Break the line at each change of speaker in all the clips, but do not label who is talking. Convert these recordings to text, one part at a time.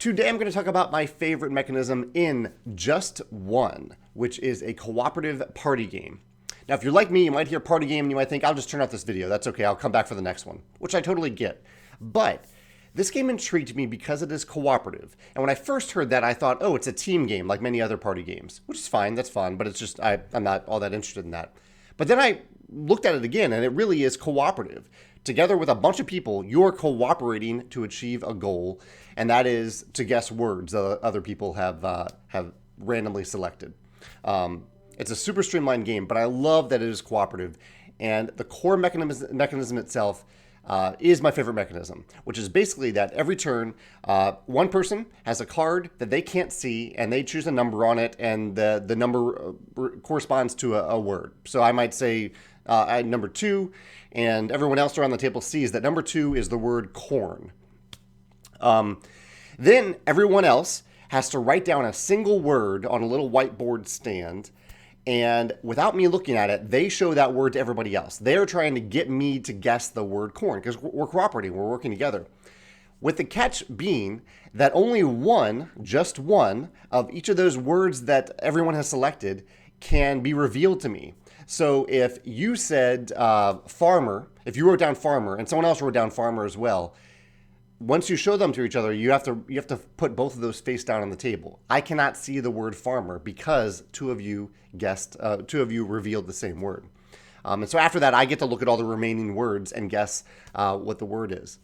Today I'm going to talk about my favorite mechanism in Just One, which is a cooperative party game. Now, if you're like me, you might hear party game and you might think, I'll just turn off this video. That's okay, I'll come back for the next one, which I totally get. But this game intrigued me because it is cooperative. And when I first heard that, I thought, oh, it's a team game like many other party games, which is fine, that's fun, but it's just, I'm not all that interested in that. But then I looked at it again, and it really is cooperative. Together with a bunch of people, you're cooperating to achieve a goal, and that is to guess words that other people have randomly selected. It's a super streamlined game, but I love that it is cooperative, and the core mechanism itself is my favorite mechanism, which is basically that every turn, one person has a card that they can't see, and they choose a number on it, and the number corresponds to a word. So I might say number 2, and everyone else around the table sees that number 2 is the word corn. Then everyone else has to write down a single word on a little whiteboard stand, and without me looking at it, they show that word to everybody else. They're trying to get me to guess the word corn because we're cooperating, we're working together. With the catch being that only just one of each of those words that everyone has selected can be revealed to me. So if you said farmer, if you wrote down farmer and someone else wrote down farmer as well, once you show them to each other, you have to put both of those face down on the table. I cannot see the word farmer because two of you revealed the same word. And so after that, I get to look at all the remaining words and guess what the word is.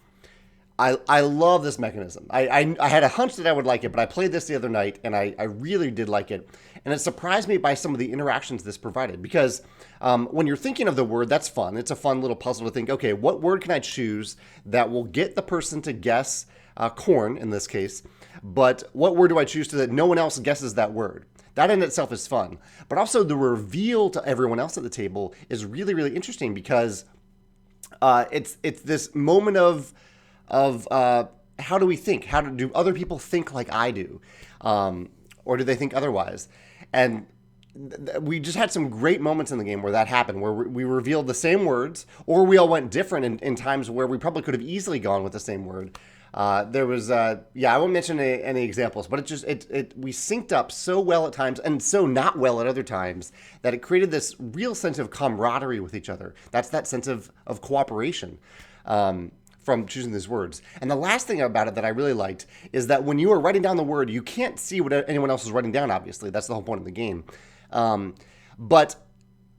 I love this mechanism. I had a hunch that I would like it, but I played this the other night, and I really did like it. And it surprised me by some of the interactions this provided. Because when you're thinking of the word, that's fun. It's a fun little puzzle to think, okay, what word can I choose that will get the person to guess corn, in this case, but what word do I choose so that no one else guesses that word? That in itself is fun. But also the reveal to everyone else at the table is really, really interesting because it's this moment of how do we think? Do other people think like I do? Or do they think otherwise? And we just had some great moments in the game where that happened, where we revealed the same words, or we all went different in times where we probably could have easily gone with the same word. There was, I won't mention any examples, but we synced up so well at times and so not well at other times that it created this real sense of camaraderie with each other. That's that sense of cooperation. From choosing these words. And the last thing about it that I really liked is that when you are writing down the word, you can't see what anyone else is writing down, obviously. That's the whole point of the game. But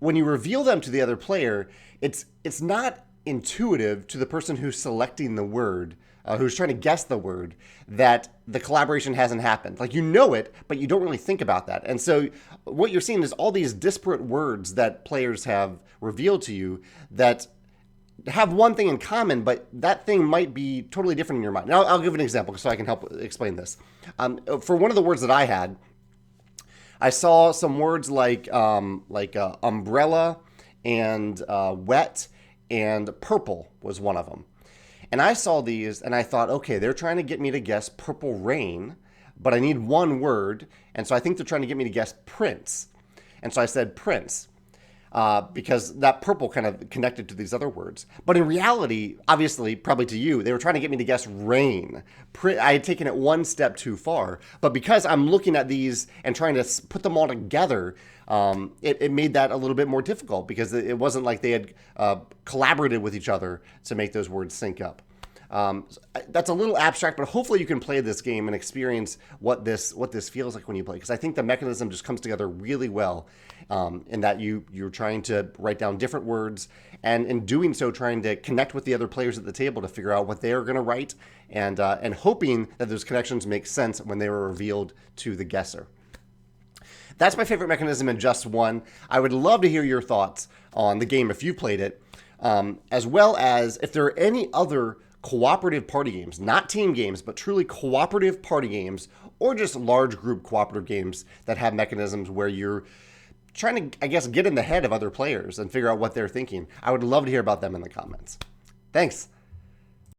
when you reveal them to the other player, it's not intuitive to the person who's selecting the word, who's trying to guess the word, that the collaboration hasn't happened. Like, you know it, but you don't really think about that. And so what you're seeing is all these disparate words that players have revealed to you that have one thing in common, but that thing might be totally different in your mind. Now, I'll give an example so I can help explain this. For one of the words that I had, I saw some words like umbrella and wet and purple was one of them. And I saw these and I thought, okay, they're trying to get me to guess purple rain, but I need one word. And so I think they're trying to get me to guess prince. And so I said prince. Because that purple kind of connected to these other words. But in reality, obviously, probably to you, they were trying to get me to guess rain. I had taken it one step too far. But because I'm looking at these and trying to put them all together, it made that a little bit more difficult because it wasn't like they had collaborated with each other to make those words sync up. That's a little abstract, but hopefully you can play this game and experience what this feels like when you play. Because I think the mechanism just comes together really well in that you're trying to write down different words, and in doing so, trying to connect with the other players at the table to figure out what they're going to write, and hoping that those connections make sense when they were revealed to the guesser. That's my favorite mechanism in Just One. I would love to hear your thoughts on the game if you played it, as well as if there are any other cooperative party games, not team games, but truly cooperative party games, or just large group cooperative games that have mechanisms where you're trying to, I guess, get in the head of other players and figure out what they're thinking. I would love to hear about them in the comments. Thanks.